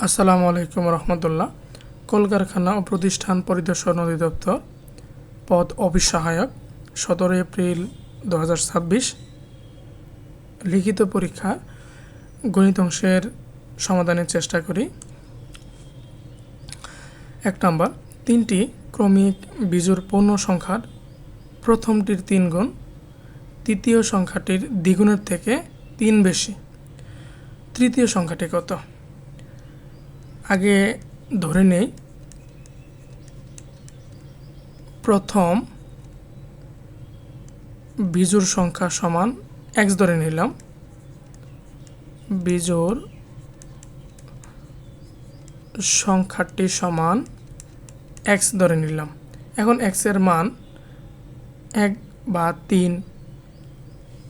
আসসালামু আলাইকুম রহমতুল্লাহ। কলকারখানা ও প্রতিষ্ঠান পরিদর্শন অধিদপ্তর, পদ অফিস সহায়ক, 17 এপ্রিল 2026। লিখিত পরীক্ষা গণিত অংশের সমাধানের চেষ্টা করি। 1 নম্বর, 3টি ক্রমিক বিজোড় পূর্ণ সংখ্যার প্রথমটির 3 গুণ তৃতীয় সংখ্যাটির দ্বিগুণের থেকে 3 বেশি। তৃতীয় সংখ্যাটি কত? আগে ধরে নেই প্রথম বিজোড় সংখ্যা সমান x ধরে নিলাম। বিজোড় সংখ্যাটি সমান x ধরে নিলাম। এখন x এর মান 1 বা 3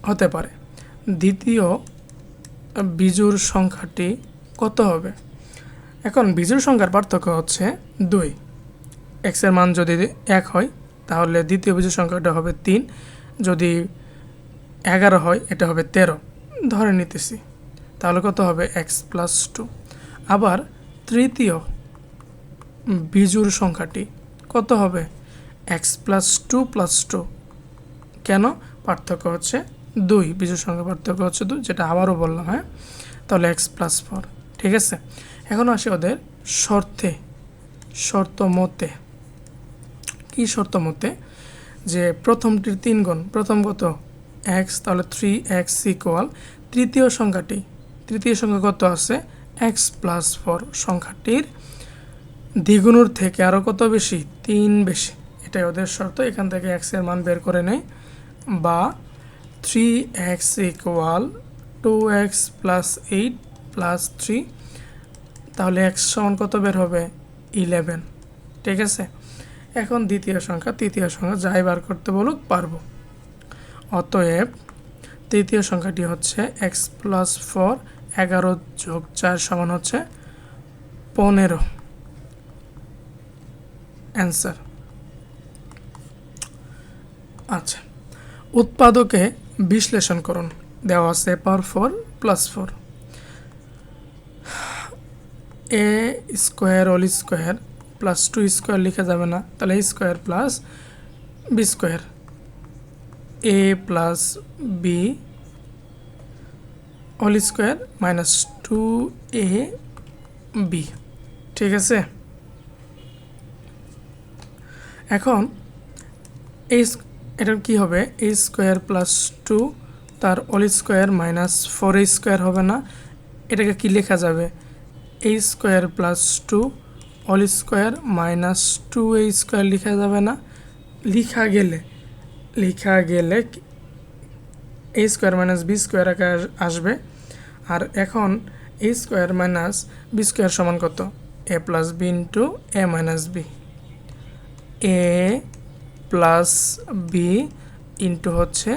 হতে পারে। দ্বিতীয় বিজোড় সংখ্যাটি কত হবে? এখন বিজোড় সংখ্যার পার্থক্য হচ্ছে 2। x এর মান যদি 1 হয় তাহলে দ্বিতীয় বিজোড় সংখ্যাটা হবে 3, যদি 11 হয় এটা হবে 13 ধরে নিতেছি। তাহলে কত হবে? x + 2। আবার তৃতীয় বিজোড় সংখ্যাটি কত হবে? x + 2 + 2। কেন? পার্থক্য হচ্ছে 2, বিজোড় সংখ্যার পার্থক্য হচ্ছে 2, যেটা আবারও বললাম। হ্যাঁ, তাহলে x + 4। ঠিক আছে, এখন আসে ওদের শর্ত মতে। কি শর্ত মতে? যে প্রথমটির 3 গুণ, প্রথম কত? x, তাহলে 3x = তৃতীয় সংখ্যা কত আছে? x + 4 সংখ্যাটির দ্বিগুণের থেকে আরও কত বেশি? 3 বেশি। এটাই ওদের শর্ত। এখান থেকে x এর মান বের করে নেই, বা 3x = 2x + 8 + 3, তাহলে x সমান কত বের হবে? 11। ঠিক আছে, এখন তৃতীয় সংখ্যা যাই বার করতে বলুক পারবো। অতএব তৃতীয় সংখ্যাটি হচ্ছে x + 4, 11 + 4 সমান হচ্ছে 15। অ্যান্সার। আচ্ছা, উৎপাদকে বিশ্লেষণ করুন। দেওয়া আছে পাওয়ার 4 + 4, a² হোল স্কোয়ার + 2 স্কোয়ার লিখা যাবে না, তাহলে a² + b², a + b whole square - 2ab। ঠিক আছে, এখন এটা কি হবে? a² + 2 তার হোল স্কোয়ার - 4a² হবে না? এটাকে কি লেখা যাবে? a² + 2 হোল স্কোয়ার - 2a² লেখা যাবে না? লেখা গেলে a² - b² আকারে আসবে। আর এখন a² - b² সমান কত? a + b × a - b, a + b হচ্ছে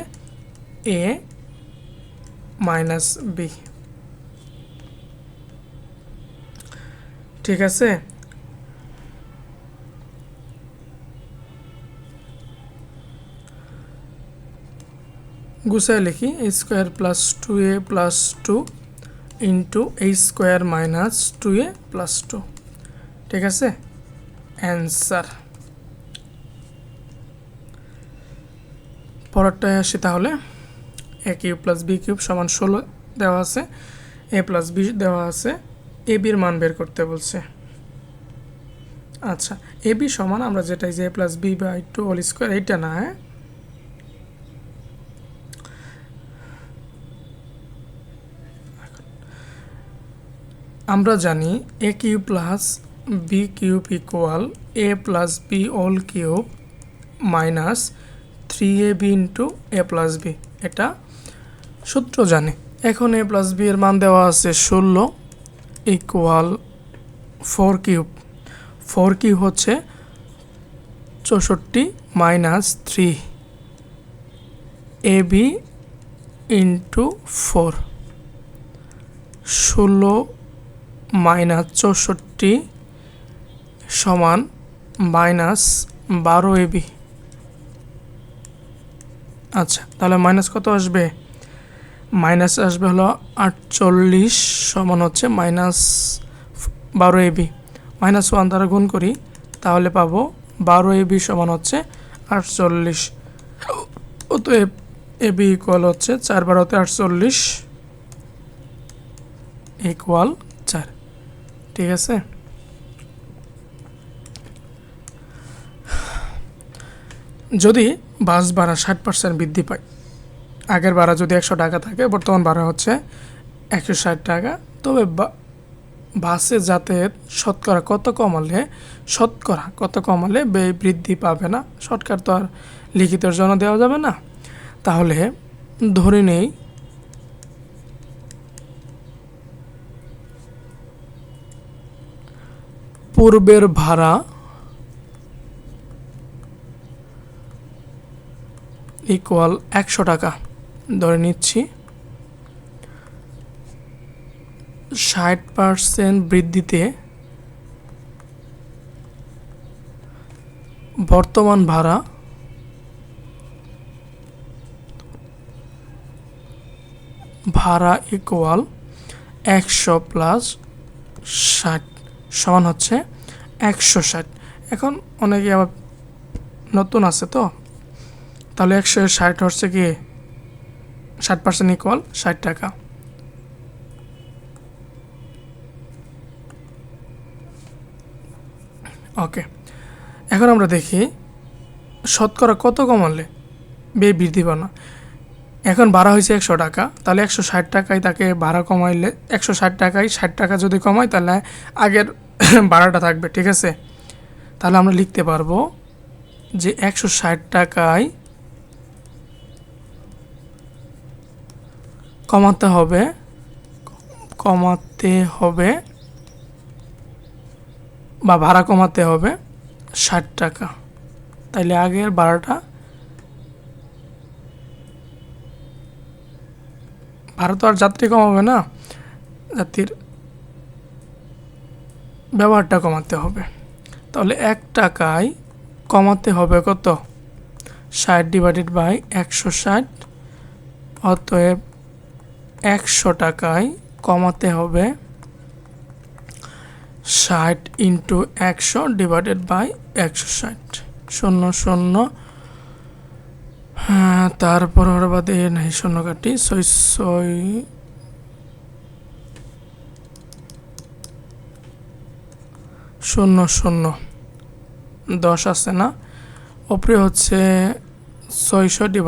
a - b। ঠিক আছে, গুছায় লিখি। a² + 2a + 2 × a² - 2a + 2। ঠিক আছে, অ্যান্সার। পরেরটায় আসি তাহলে। a³ + b³ = 16 দেওয়া আছে, a + b দেওয়া আছে, ab এর মান বের করতে বলছে। আচ্ছা, ab সমান আমরা যেটা যে a + b/2 হোল স্কোয়ার, এইটা না। হ্যাঁ, আমরা জানি a³ + b³ = a + b whole cube - 3ab × a + b। এটা সূত্র জানি। এখন a + b এর মান দেওয়া আছে 16 = 4³ হচ্ছে 64 - 3 ab × 4, 16 - 64 সমান -12ab। আচ্ছা, তাহলে মাইনাস কত আসবে? মাইনাস আসবে হলো 48 সমান হচ্ছে 12 AB -1 দ্বারা গুণ করি তাহলে পাবো 12 AB সমান হচ্ছে 48। অতএব AB ইকুয়াল হচ্ছে 4×12 = 48 ইকুয়াল 4। ঠিক আছে, যদি বাস ভাড়া 60% বৃদ্ধি পায়, আগের ভাড়া যদি 100 টাকা থাকে বর্তমান ভাড়া হচ্ছে 160 টাকা, তবে বাসে যাতায়াত শতকরা কত কমালে ব্যয় বৃদ্ধি পাবে না? শর্টকাট তো আর লিখিতের জন্য দেওয়া যাবে না। তাহলে ধরে নেই পূর্বের ভাড়া ইকুয়াল 100 টাকা ধরে নিচ্ছি, 60% বৃদ্ধিতে বর্তমান ভাড়া ইকুয়াল 100 + 60 সমান হচ্ছে 160। এখন অনেকে আবার নতুন আছে তো, তাহলে 160 হচ্ছে কি 60% ইকুয়াল 60 টাকা। ওকে, এখন আমরা দেখি শতকরা কত কমালে ব্যয় বৃদ্ধি পাবে না। এখন ভাড়া হয়েছে 100 টাকা, তাহলে 160 টাকায় তাকে ভাড়া কমাইলে 160 টাকায় 60 টাকা যদি কমাই তাহলে আগের ভাড়াটা থাকবে। ঠিক আছে, তাহলে আমরা লিখতে পারবো যে 160 টাকায় কমাতে হবে বা ভাড়া কমাতে হবে 60 টাকা। তাইলে আগের ভাড়া তো আর যাত্রী কমাবে না, যাত্রীর ব্যবহারটা কমাতে হবে। তাহলে 1 টাকায় কমাতে হবে কত? 60 / 160। অতএব 100 টাকায় কমাতে হবে 60 × 100 / 160 00। হ্যাঁ, তারপর ওর বাদে নাই শূন্য কাটি 6 0 0 10 আছে না, ওপরে হচ্ছে 600 /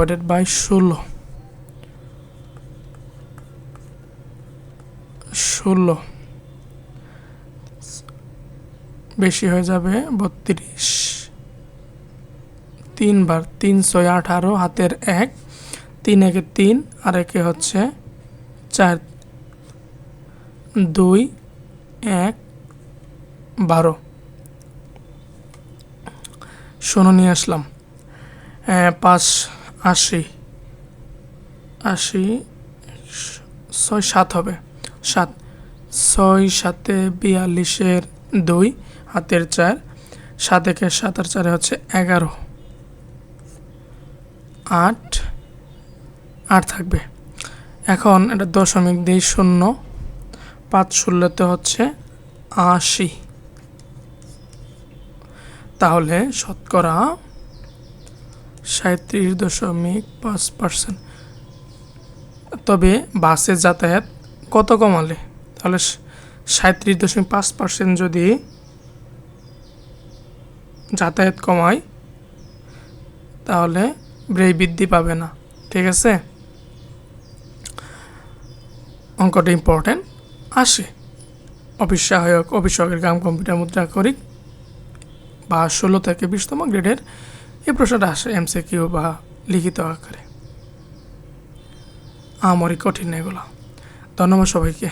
16 বেশি হয়ে যাবে 32। 3 বার 3 6 18 হাতের 1, 3 একে 3 আর একে হচ্ছে 4, 2 1 12 শূন্য নিয়ে আসলাম। 5 80 6 7 হবে 7, 6 7 42 2 হাতের 4, 7 একে 7 আর 4 হচ্ছে 11, 8 থাকবে। এখন এটা দশমিক দিই 0, 5 ষোলোতে হচ্ছে 80। তাহলে শতকরা 37.5%। তবে বাসে যাতায়াত কত কমালে? তাহলে 37.5% যদি যাতায়াত কমায় তাহলে ব্যয় বৃদ্ধি পাবে না। ঠিক আছে, অঙ্কটা ইম্পর্টেন্ট। আসে অফিস-সহায়কের কাম কম্পিউটার মুদ্রাক্ষরিক বা 16 থেকে 20তম গ্রেডের এই প্রশ্নটা আসে MCQ বা লিখিত আকারে। আমারই কঠিন এগুলো। ধন্যবাদ সবাইকে।